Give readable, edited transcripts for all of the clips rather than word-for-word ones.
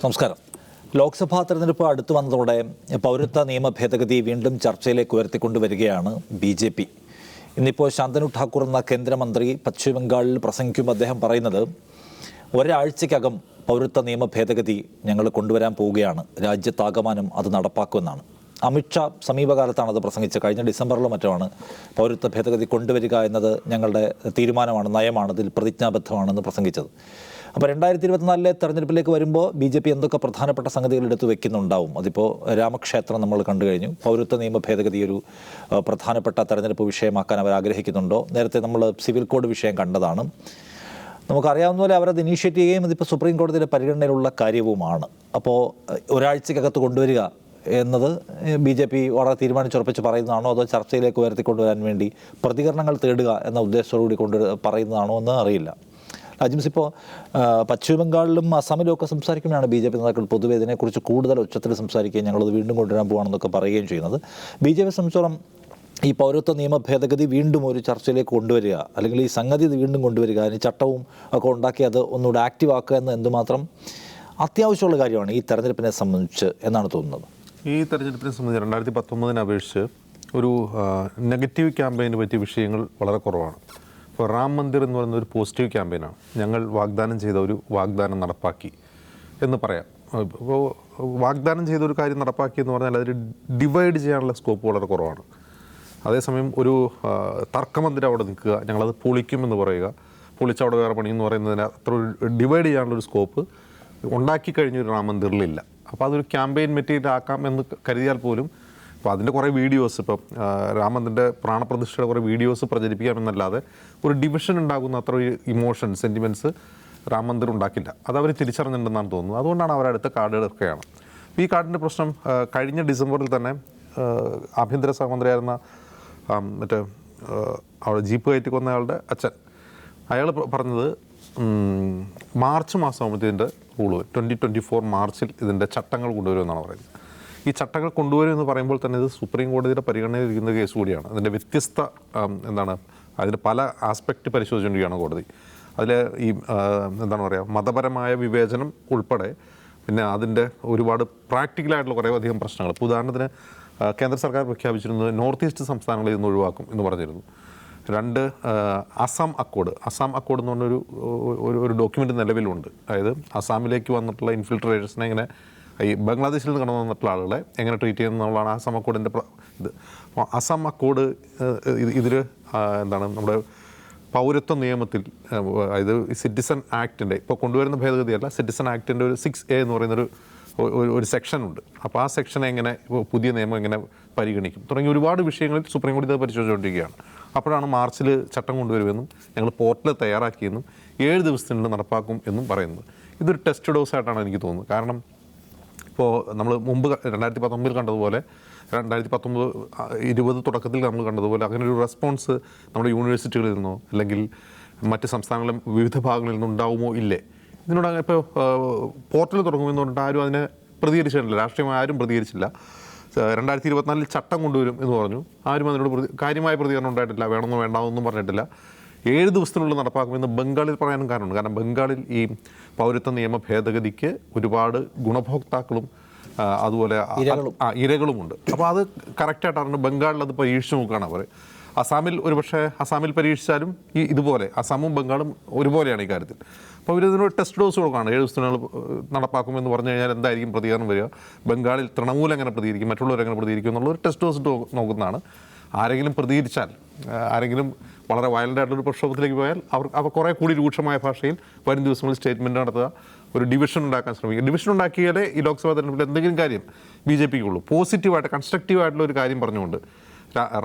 നമസ്കാരം. ലോക്സഭാ തെരഞ്ഞെടുപ്പ് അടുത്തു വന്നതോടെ പൗരത്വ നിയമ ഭേദഗതി വീണ്ടും ചർച്ചയിലേക്ക് ഉയർത്തിക്കൊണ്ടുവരികയാണ് BJP. ഇന്നിപ്പോൾ ശാന്തനു ഠാക്കൂർ എന്ന കേന്ദ്രമന്ത്രി പശ്ചിമബംഗാളിൽ പ്രസംഗിക്കുമ്പോൾ അദ്ദേഹം പറയുന്നത് ഒരാഴ്ചയ്ക്കകം പൗരത്വ നിയമ ഭേദഗതി ഞങ്ങൾ കൊണ്ടുവരാൻ പോവുകയാണ്, രാജ്യത്താകമാനം അത് നടപ്പാക്കുമെന്നാണ്. അമിത്ഷാ സമീപകാലത്താണ് അത് പ്രസംഗിച്ചത്. കഴിഞ്ഞ ഡിസംബറിലോ മറ്റുമാണ് പൗരത്വ ഭേദഗതി കൊണ്ടുവരിക എന്നത് ഞങ്ങളുടെ തീരുമാനമാണ്, നയമാണ്, ഇതിൽ പ്രതിജ്ഞാബദ്ധമാണെന്ന് പ്രസംഗിച്ചത്. അപ്പോൾ 2024 തെരഞ്ഞെടുപ്പിലേക്ക് വരുമ്പോൾ BJP എന്തൊക്കെ പ്രധാനപ്പെട്ട സംഗതികൾ എടുത്തു വെക്കുന്നുണ്ടാവും. അതിപ്പോൾ രാമക്ഷേത്രം നമ്മൾ കണ്ടു കഴിഞ്ഞു. പൗരത്വ നിയമ ഭേദഗതി ഒരു പ്രധാനപ്പെട്ട തെരഞ്ഞെടുപ്പ് വിഷയമാക്കാൻ അവർ ആഗ്രഹിക്കുന്നുണ്ടോ? നേരത്തെ നമ്മൾ സിവിൽ കോഡ് വിഷയം കണ്ടതാണ്. നമുക്കറിയാവുന്ന പോലെ അവരത് ഇനീഷ്യേറ്റ് ചെയ്യുകയും അതിപ്പോൾ സുപ്രീം കോടതിയുടെ പരിഗണനയിലുള്ള കാര്യവുമാണ്. അപ്പോൾ ഒരാഴ്ചക്കകത്ത് കൊണ്ടുവരിക എന്നത് BJP വളരെ തീരുമാനിച്ചുറപ്പിച്ച് പറയുന്നതാണോ, അതോ ചർച്ചയിലേക്ക് ഉയർത്തിക്കൊണ്ടുവരാൻ വേണ്ടി പ്രതികരണങ്ങൾ തേടുക എന്ന ഉദ്ദേശത്തോടുകൂടി പറയുന്നതാണോ എന്ന് അറിയില്ല. രാജ്യംസ് ഇപ്പോൾ പശ്ചിമബംഗാളിലും അസമിലും ഒക്കെ സംസാരിക്കുമ്പോഴാണ് BJP നേതാക്കൾ പൊതുവെ ഇതിനെക്കുറിച്ച് കൂടുതൽ ഉച്ചത്തിൽ സംസാരിക്കുകയും ഞങ്ങളത് വീണ്ടും കൊണ്ടുവരാൻ പോകുകയാണെന്നൊക്കെ പറയുകയും ചെയ്യുന്നത്. BJP സംബന്ധിച്ചോളം ഈ പൗരത്വ നിയമ ഭേദഗതി വീണ്ടും ഒരു ചർച്ചയിലേക്ക് കൊണ്ടുവരിക, അല്ലെങ്കിൽ ഈ സംഗതി വീണ്ടും കൊണ്ടുവരിക, അതിന് ചട്ടവും ഒക്കെ ഉണ്ടാക്കി അത് ഒന്നുകൂടെ ആക്റ്റീവ് ആക്കുക എന്ന് എന്തുമാത്രം അത്യാവശ്യമുള്ള കാര്യമാണ് ഈ തെരഞ്ഞെടുപ്പിനെ സംബന്ധിച്ച് എന്നാണ് തോന്നുന്നത്? ഈ തെരഞ്ഞെടുപ്പിനെ സംബന്ധിച്ച് 2019 അപേക്ഷിച്ച് ഒരു നെഗറ്റീവ് ക്യാമ്പയിന് പറ്റിയ വിഷയങ്ങൾ വളരെ കുറവാണ്. ഇപ്പോൾ റാം മന്ദിർ എന്ന് പറയുന്ന ഒരു പോസിറ്റീവ് ക്യാമ്പയിനാണ്. ഞങ്ങൾ വാഗ്ദാനം ചെയ്ത ഒരു വാഗ്ദാനം നടപ്പാക്കി എന്ന് പറയാം. ഇപ്പോൾ വാഗ്ദാനം ചെയ്ത ഒരു കാര്യം നടപ്പാക്കി എന്ന് പറഞ്ഞാൽ അതിൽ ഡിവൈഡ് ചെയ്യാനുള്ള സ്കോപ്പ് വളരെ കുറവാണ്. അതേസമയം ഒരു തർക്കമന്ദിരം അവിടെ നിൽക്കുക, ഞങ്ങളത് പൊളിക്കുമെന്ന് പറയുക, പൊളിച്ചവിടെ വേറെ പണി എന്ന് പറയുന്നതിന് അത്ര ഒരു ഡിവൈഡ് ചെയ്യാനുള്ളൊരു സ്കോപ്പ് ഉണ്ടാക്കി കഴിഞ്ഞൊരു റാം മന്ദിറിലില്ല. അപ്പോൾ അതൊരു ക്യാമ്പയിൻ മെറ്റീരിയൽ ആക്കാം എന്ന് കരുതിയാൽ പോലും അപ്പോൾ അതിൻ്റെ കുറേ വീഡിയോസ്, ഇപ്പം രാമൻ്റെ പ്രാണപ്രതിഷ്ഠയുടെ കുറേ വീഡിയോസ് പ്രചരിപ്പിക്കാമെന്നല്ലാതെ ഒരു ഡിവിഷൻ ഉണ്ടാകുന്ന അത്ര ഒരു ഇമോഷൻ, സെൻറ്റിമെൻറ്റ്സ് രാം മന്ദിർ ഉണ്ടാക്കില്ല. അതവർ തിരിച്ചറിഞ്ഞിട്ടുണ്ടെന്നാണ് തോന്നുന്നത്. അതുകൊണ്ടാണ് അവരടുത്ത കാർഡ് എടുക്കുകയാണ്. ഈ കാർഡിൻ്റെ പ്രശ്നം കഴിഞ്ഞ ഡിസംബറിൽ തന്നെ ആഭ്യന്തര സഹമന്ത്രിയായിരുന്ന മറ്റേ അവിടെ ജീപ്പ് കയറ്റി കൊന്നയാളുടെ അച്ഛൻ, അയാൾ പറഞ്ഞത് മാർച്ച് മാസമാകുമ്പോഴത്തേതിൻ്റെ റൂള് 2024 മാർച്ചിൽ ഇതിൻ്റെ ചട്ടങ്ങൾ കൊണ്ടുവരുമെന്നാണ് പറയുന്നത്. ഈ ചട്ടങ്ങൾ കൊണ്ടുവരുമെന്ന് പറയുമ്പോൾ തന്നെ ഇത് സുപ്രീം കോടതിയുടെ പരിഗണനയിലിരിക്കുന്ന കേസ് കൂടിയാണ്. അതിൻ്റെ വ്യത്യസ്ത അതിൻ്റെ പല ആസ്പെക്റ്റ് പരിശോധിച്ചുകൊണ്ടിരിക്കുകയാണ് കോടതി. അതിൽ ഈ എന്താണ് പറയുക, മതപരമായ വിവേചനം ഉൾപ്പെടെ പിന്നെ അതിൻ്റെ ഒരുപാട് പ്രാക്ടിക്കലായിട്ടുള്ള കുറേ അധികം പ്രശ്നങ്ങൾ. ഇപ്പോൾ ഉദാഹരണത്തിന് കേന്ദ്ര സർക്കാർ പ്രഖ്യാപിച്ചിരുന്നത് നോർത്ത് ഈസ്റ്റ് സംസ്ഥാനങ്ങളിൽ നിന്ന് ഒഴിവാക്കും എന്ന് പറഞ്ഞിരുന്നു. 2 അസം അക്കോഡ് എന്ന് പറഞ്ഞൊരു ഒരു ഡോക്യുമെൻ്റ് നിലവിലുണ്ട്. അതായത് അസാമിലേക്ക് വന്നിട്ടുള്ള ഇൻഫിൽട്രേഷനെ ഇങ്ങനെ ഈ ബംഗ്ലാദേശിൽ നിന്ന് കടന്നു വന്നിട്ടുള്ള ആളുകളെ എങ്ങനെ ട്രീറ്റ് ചെയ്യുന്നതാണ് അസം അക്കോഡിൻ്റെ ഇത്. അസം അക്കോഡ് ഇതിൽ എന്താണ് നമ്മുടെ പൗരത്വ നിയമത്തിൽ, അതായത് സിറ്റിസൺ ആക്ടിൻ്റെ ഇപ്പോൾ കൊണ്ടുവരുന്ന ഭേദഗതിയല്ല, സിറ്റിസൺ ആക്ടിൻ്റെ ഒരു 6A എന്ന് പറയുന്നൊരു ഒരു സെക്ഷനുണ്ട്. അപ്പോൾ ആ സെക്ഷനെ എങ്ങനെ പുതിയ നിയമം എങ്ങനെ പരിഗണിക്കും തുടങ്ങി ഒരുപാട് വിഷയങ്ങളിൽ സുപ്രീം കോടതി അത് പരിശോധിച്ചുകൊണ്ടിരിക്കുകയാണ്. അപ്പോഴാണ് മാർച്ചിൽ ചട്ടം കൊണ്ടുവരുമെന്നും ഞങ്ങൾ പോർട്ടൽ തയ്യാറാക്കിയെന്നും 7 ദിവസത്തിനുള്ളിൽ നടപ്പാക്കും എന്നും പറയുന്നത്. ഇതൊരു ടെസ്റ്റ് ഡോസ് ആയിട്ടാണ് എനിക്ക് തോന്നുന്നത്. കാരണം ഇപ്പോൾ നമ്മൾ മുമ്പ് 2019 കണ്ടതുപോലെ 2019-20 തുടക്കത്തിൽ നമ്മൾ കണ്ടതുപോലെ അങ്ങനെ ഒരു റെസ്പോൺസ് നമ്മുടെ യൂണിവേഴ്സിറ്റികളിൽ നിന്നോ അല്ലെങ്കിൽ മറ്റ് സംസ്ഥാനങ്ങളിലും വിവിധ ഭാഗങ്ങളിൽ നിന്നും ഉണ്ടാവുമോ ഇല്ലേ? ഇതിനോട് ഇപ്പോൾ പോർട്ടൽ തുടങ്ങുമെന്ന് പറഞ്ഞിട്ട് ആരും അതിനെ പ്രതികരിച്ചിട്ടില്ല. രാഷ്ട്രീയമായി ആരും പ്രതികരിച്ചില്ല. 2024 ചട്ടം കൊണ്ടുവരും എന്ന് പറഞ്ഞു, ആരും അതിനോട് കാര്യമായ പ്രതികരണം ഉണ്ടായിട്ടില്ല. വേണമെന്നോ വേണ്ടാമെന്നും പറഞ്ഞിട്ടില്ല. 7 ദിവസത്തിനുള്ളിൽ നടപ്പാക്കുമെന്ന് ബംഗാളിൽ പറയാനും കാരണമുണ്ട്. കാരണം ബംഗാളിൽ ഈ പൗരത്വ നിയമ ഭേദഗതിക്ക് ഒരുപാട് ഗുണഭോക്താക്കളും അതുപോലെ ഇരകളുമുണ്ട്. അപ്പോൾ അത് കറക്റ്റായിട്ടാണ് ബംഗാളിൽ അത് പരീക്ഷിച്ച് നോക്കുകയാണ് അവർ. അസാമിൽ പരീക്ഷിച്ചാലും ഇതുപോലെ അസാമും ബംഗാളും ഒരുപോലെയാണ് ഈ കാര്യത്തിൽ. അപ്പോൾ ഇവരിതിനൊരു ടെസ്റ്റ് ഡോസ് കൊടുക്കുകയാണ്. 7 ദിവസത്തിനുള്ളിൽ നടപ്പാക്കുമെന്ന് പറഞ്ഞു കഴിഞ്ഞാൽ എന്തായിരിക്കും പ്രതികരണം വരിക, ബംഗാളിൽ തൃണമൂൽ എങ്ങനെ പ്രതികരിക്കും, മറ്റുള്ളവരെങ്ങനെ പ്രതികരിക്കും എന്നുള്ളൊരു ടെസ്റ്റ് ഡോസ് നോക്കുന്നതാണ്. ആരെങ്കിലും പ്രതികരിച്ചാൽ, ആരെങ്കിലും വളരെ വയലൻ്റ് ആയിട്ടുള്ളൊരു പ്രക്ഷോഭത്തിലേക്ക് പോയാൽ അവർ കുറേ കൂടി രൂക്ഷമായ ഭാഷയിൽ വരും ദിവസങ്ങളിൽ സ്റ്റേറ്റ്മെൻറ്റ് നടത്തുക, ഒരു ഡിവിഷൻ ഉണ്ടാക്കാൻ ശ്രമിക്കുക. ഡിവിഷൻ ഉണ്ടാക്കിയാലേ ഈ ലോക്സഭാ തെരഞ്ഞെടുപ്പിൽ എന്തെങ്കിലും കാര്യം BJPക്കുള്ളൂ. പോസിറ്റീവായിട്ട് കൺസ്ട്രക്റ്റീവായിട്ടുള്ള ഒരു കാര്യം പറഞ്ഞുകൊണ്ട്,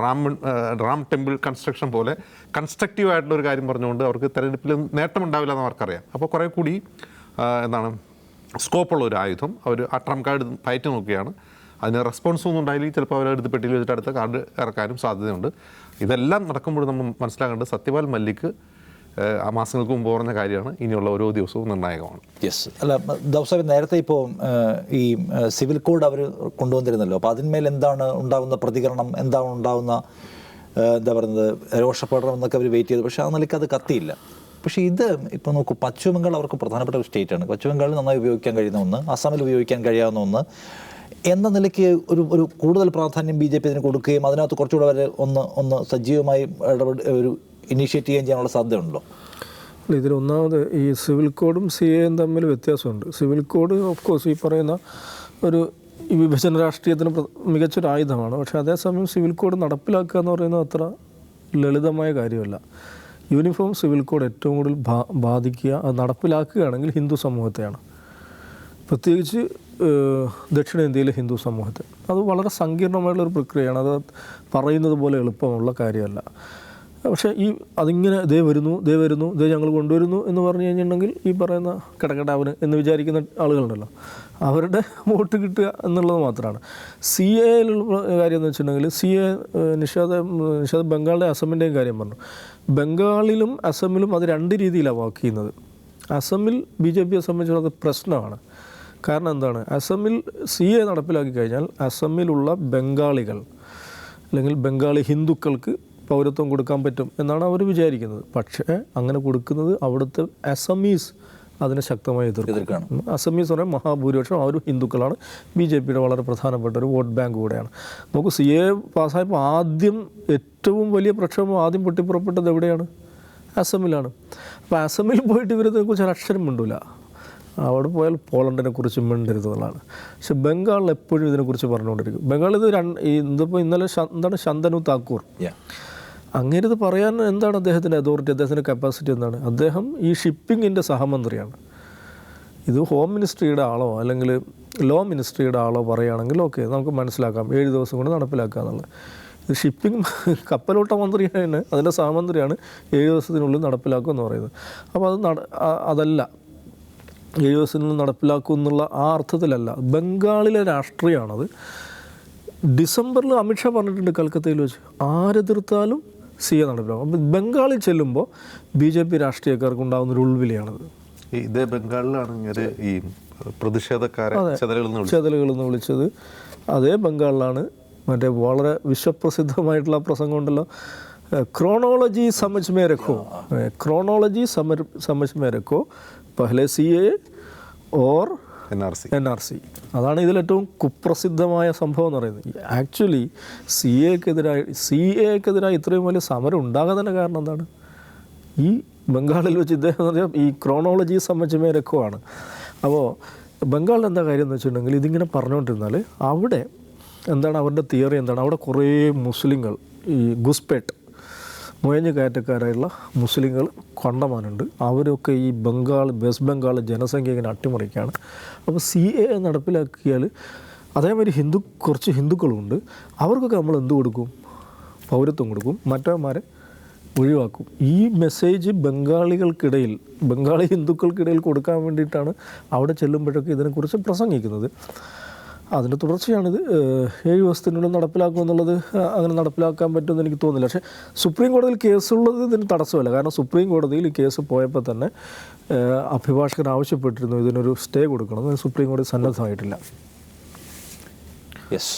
റാം ടെമ്പിൾ കൺസ്ട്രക്ഷൻ പോലെ കൺസ്ട്രക്റ്റീവായിട്ടുള്ള ഒരു കാര്യം പറഞ്ഞുകൊണ്ട് അവർക്ക് തെരഞ്ഞെടുപ്പിൽ നേട്ടമുണ്ടാവില്ല എന്ന് അവർക്കറിയാം. അപ്പോൾ കുറേ കൂടി സ്കോപ്പുള്ള ഒരു ആയുധം അവർ ആ ട്രംപ് കാർഡ് പയറ്റി നോക്കുകയാണ്. അതിന് റെസ്പോൺസ് ഒന്നും ഉണ്ടായില്ലെങ്കിൽ ചിലപ്പോൾ അവരെടുത്ത് പെട്ടിയിൽ വെച്ചിട്ട് അടുത്ത കാർഡ് ഇറക്കാനും സാധ്യതയുണ്ട്. ഇതെല്ലാം നടക്കുമ്പോൾ നമ്മൾ മനസ്സിലാക്കേണ്ടത് സത്യപാൽ മല്ലിക് ആ മാസങ്ങൾക്ക് മുമ്പ് പറഞ്ഞ കാര്യമാണ്. ഇനിയുള്ള ഓരോ ദിവസവും നിർണായകമാണ്. യെസ്, അല്ല ദൗസാബ്, നേരത്തെ ഇപ്പോൾ ഈ സിവിൽ കോഡ് അവർ കൊണ്ടുവന്നിരുന്നല്ലോ. അപ്പോൾ അതിന്മേൽ എന്താണ് ഉണ്ടാകുന്ന പ്രതികരണം, എന്താണ് ഉണ്ടാകുന്ന എന്താ പറയുന്നത് രോഷപ്പെടണം എന്നൊക്കെ അവർ വെയിറ്റ് ചെയ്തു. പക്ഷേ ആ നിലയ്ക്ക് അത് കത്തിയില്ല. പക്ഷേ ഇത് ഇപ്പോൾ നോക്കൂ, പശ്ചിമ ബംഗാൾ അവർക്ക് പ്രധാനപ്പെട്ട ഒരു സ്റ്റേറ്റാണ്. പശ്ചിമ ബംഗാളിൽ നന്നായി ഉപയോഗിക്കാൻ കഴിയുന്ന ഒന്ന്, അസാമിൽ ഉപയോഗിക്കാൻ കഴിയാവുന്ന ഒന്ന് എന്ന നിലയ്ക്ക് ഒരു കൂടുതൽ പ്രാധാന്യം BJP ഇതിന് കൊടുക്കുകയും അതിനകത്ത് കുറച്ചുകൂടെ വരെ ഒന്ന് സജീവമായി ഒരു ഇനീഷ്യേറ്റ് ചെയ്യുകയും ചെയ്യാനുള്ള സാധ്യതയുണ്ടല്ലോ. ഇതിലൊന്നാമത് ഈ സിവിൽ കോഡും CAയും തമ്മിൽ വ്യത്യാസമുണ്ട്. സിവിൽ കോഡ് ഓഫ് കോഴ്സ് ഈ പറയുന്ന ഈ വിഭജന രാഷ്ട്രീയത്തിന് മികച്ചൊരു ആയുധമാണ്. പക്ഷേ അതേസമയം സിവിൽ കോഡ് നടപ്പിലാക്കുക എന്ന് പറയുന്നത് അത്ര ലളിതമായ കാര്യമല്ല. യൂണിഫോം സിവിൽ കോഡ് ഏറ്റവും കൂടുതൽ ബാധിക്കുക, അത് നടപ്പിലാക്കുകയാണെങ്കിൽ ഹിന്ദു സമൂഹത്തെയാണ്, പ്രത്യേകിച്ച് ദക്ഷിണേന്ത്യയിലെ ഹിന്ദു സമൂഹത്തെ. അത് വളരെ സങ്കീർണമായിട്ടുള്ളൊരു പ്രക്രിയയാണ്. അത് പറയുന്നത് പോലെ എളുപ്പമുള്ള കാര്യമല്ല. പക്ഷേ അതിങ്ങനെ ദേ വരുന്നു ദേ ഞങ്ങൾ കൊണ്ടുവരുന്നു എന്ന് പറഞ്ഞു കഴിഞ്ഞിട്ടുണ്ടെങ്കിൽ ഈ പറയുന്ന കിടക്കടാവന് എന്ന് വിചാരിക്കുന്ന ആളുകളുണ്ടല്ലോ, അവരുടെ വോട്ട് കിട്ടുക എന്നുള്ളത് മാത്രമാണ്. CAയിലുള്ള കാര്യം എന്ന് വെച്ചിട്ടുണ്ടെങ്കിൽ നിഷാദ് ബംഗാളിൻ്റെ അസമിൻ്റെയും കാര്യം പറഞ്ഞു. ബംഗാളിലും അസമിലും അത് രണ്ട് രീതിയിലാണ് വർക്ക് ചെയ്യുന്നത്. അസമിൽ BJPയെ സംബന്ധിച്ചുള്ളത് പ്രശ്നമാണ്. കാരണം എന്താണ്, അസമിൽ CA നടപ്പിലാക്കി കഴിഞ്ഞാൽ അസമിലുള്ള ബംഗാളികൾ അല്ലെങ്കിൽ ബംഗാളി ഹിന്ദുക്കൾക്ക് പൗരത്വം കൊടുക്കാൻ പറ്റും എന്നാണ് അവർ വിചാരിക്കുന്നത്. പക്ഷേ അങ്ങനെ കൊടുക്കുന്നത് അവിടുത്തെ അസമീസ് അതിനെ ശക്തമായി എതിർക്കുകയാണ്. അസമീസ് എന്ന് പറയുമ്പോൾ മഹാഭൂരിപക്ഷം അവരും ഹിന്ദുക്കളാണ്. BJPയുടെ വളരെ പ്രധാനപ്പെട്ട ഒരു വോട്ട് ബാങ്ക് കൂടെയാണ്. നമുക്ക് CA പാസ്സായപ്പോൾ ഏറ്റവും വലിയ പ്രക്ഷോഭം ആദ്യം പൊട്ടിപ്പുറപ്പെട്ടത് എവിടെയാണ്? അസമിലാണ്. അപ്പോൾ അസമിൽ പോയിട്ട് ഇവരിതിനെക്കുറിച്ച് ഒരു അക്ഷരം മിണ്ടൂല. അവിടെ പോയാൽ പോളണ്ടിനെ കുറിച്ച് മിണ്ടരുതെന്നുള്ളതാണ്. പക്ഷെ ബംഗാളിൽ എപ്പോഴും ഇതിനെക്കുറിച്ച് പറഞ്ഞുകൊണ്ടിരിക്കും. ബംഗാളിൽ ഇന്നലെ എന്താണ് ശന്തനു താക്കൂർ, അങ്ങേരിത് പറയാൻ എന്താണ് അദ്ദേഹത്തിൻ്റെ അതോറിറ്റി, അദ്ദേഹത്തിൻ്റെ കപ്പാസിറ്റി എന്താണ്? അദ്ദേഹം ഈ ഷിപ്പിങ്ങിൻ്റെ സഹമന്ത്രിയാണ്. ഇത് ഹോം മിനിസ്ട്രിയുടെ ആളോ അല്ലെങ്കിൽ ലോ മിനിസ്ട്രിയുടെ ആളോ പറയുകയാണെങ്കിൽ ഓക്കെ, നമുക്ക് മനസ്സിലാക്കാം 7 ദിവസം കൊണ്ട് നടപ്പിലാക്കുക എന്നുള്ളത്. ഇത് ഷിപ്പിംഗ് കപ്പലോട്ട മന്ത്രിയാണ്, അതിൻ്റെ സഹമന്ത്രിയാണ് 7 ദിവസത്തിനുള്ളിൽ നടപ്പിലാക്കുക എന്ന് പറയുന്നത്. അപ്പോൾ അതല്ല 7 ദിവസത്തിനുള്ളിൽ നടപ്പിലാക്കും എന്നുള്ള ആ അർത്ഥത്തിലല്ല. ബംഗാളിലെ രാഷ്ട്രീയമാണത്. ഡിസംബറിൽ അമിത്ഷാ പറഞ്ഞിട്ടുണ്ട് കൽക്കത്തയിൽ വെച്ച്, ആരെതിർത്താലും CA നടപ്പിലാക്കും. അപ്പം ബംഗാളിൽ ചെല്ലുമ്പോൾ BJP രാഷ്ട്രീയക്കാർക്ക് ഉണ്ടാകുന്നൊരു ഉൾവിളിയാണത്. ഇതേ ബംഗാളിലാണ് ഇങ്ങനെ ഈ പ്രതിഷേധക്കാരെ ചെതലുകളെന്ന് വിളിച്ചത്. അതേ ബംഗാളിലാണ് മറ്റേ വളരെ വിശ്വപ്രസിദ്ധമായിട്ടുള്ള പ്രസംഗം ഉണ്ടല്ലോ, ക്രോണോളജി സമജ് മേ രഖോ, ക്രോണോളജി സമജ് മേ രഖോ, പഹ്ലെ CA ഓർ NRC. അതാണ് ഇതിലേറ്റവും കുപ്രസിദ്ധമായ സംഭവം എന്ന് പറയുന്നത്. ആക്ച്വലി CAക്കെതിരായി ഇത്രയും വലിയ സമരം ഉണ്ടാകാൻ തന്നെ കാരണം എന്താണ്? ഈ ബംഗാളിൽ വെച്ച് ഇദ്ദേഹം എന്ന് പറഞ്ഞാൽ ഈ ക്രോണോളജി സമജ് മേ രഖോ ആണ്. അപ്പോൾ ബംഗാളിൽ എന്താ കാര്യം എന്ന് വെച്ചിട്ടുണ്ടെങ്കിൽ ഇതിങ്ങനെ പറഞ്ഞുകൊണ്ടിരുന്നാൽ അവിടെ എന്താണ് അവരുടെ തിയറി എന്താണ്? അവിടെ കുറേ മുസ്ലിങ്ങൾ, ഈ ഗുസ്പേട്ട് മുയഞ്ഞ് കയറ്റക്കാരായുള്ള മുസ്ലിങ്ങൾ കണ്ടമാനുണ്ട്. അവരൊക്കെ ഈ വെസ്റ്റ് ബംഗാൾ ജനസംഖ്യ ഇങ്ങനെ അട്ടിമറിക്കുകയാണ്. അപ്പോൾ CA നടപ്പിലാക്കിയാൽ അതേമാതിരി കുറച്ച് ഹിന്ദുക്കളുണ്ട്, അവർക്കൊക്കെ നമ്മൾ എന്ത് കൊടുക്കും? പൗരത്വം കൊടുക്കും, മറ്റവന്മാരെ ഒഴിവാക്കും. ഈ മെസ്സേജ് ബംഗാളി ഹിന്ദുക്കൾക്കിടയിൽ കൊടുക്കാൻ വേണ്ടിയിട്ടാണ് അവിടെ ചെല്ലുമ്പോഴൊക്കെ ഇതിനെക്കുറിച്ച് പ്രസംഗിക്കുന്നത്. അതിൻ്റെ തുടർച്ചയാണിത്. 7 ദിവസത്തിനുള്ളിൽ നടപ്പിലാക്കും എന്നുള്ളത്. അങ്ങനെ നടപ്പിലാക്കാൻ പറ്റുമെന്ന് എനിക്ക് തോന്നുന്നില്ല. പക്ഷേ സുപ്രീം കോടതിയിൽ കേസുള്ളത് ഇതിന് തടസ്സമല്ല. കാരണം സുപ്രീം കോടതിയിൽ ഈ കേസ് പോയപ്പോൾ തന്നെ അഭിഭാഷകൻ ആവശ്യപ്പെട്ടിരുന്നു ഇതിനൊരു സ്റ്റേ കൊടുക്കണം. സുപ്രീം കോടതി സന്നദ്ധമായിട്ടില്ല. യെസ്,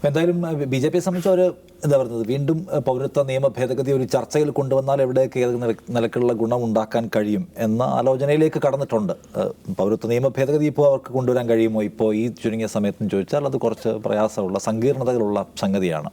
എന്തായാലും BJPയെ സംബന്ധിച്ച് അവർ എന്താ പറയുന്നത്, വീണ്ടും പൗരത്വ നിയമ ഭേദഗതി ഒരു ചർച്ചയിൽ കൊണ്ടുവന്നാൽ എവിടെയൊക്കെ ഏത് നിലക്കുള്ള ഗുണമുണ്ടാക്കാൻ കഴിയും എന്ന ആലോചനയിലേക്ക് കടന്നിട്ടുണ്ട്. പൗരത്വ നിയമ ഭേദഗതി ഇപ്പോൾ അവർക്ക് കൊണ്ടുവരാൻ കഴിയുമോ ഇപ്പോൾ ഈ ചുരുങ്ങിയ സമയത്തെന്ന് ചോദിച്ചാൽ അത് കുറച്ച് പ്രയാസമുള്ള, സങ്കീർണതകളുള്ള സംഗതിയാണ്.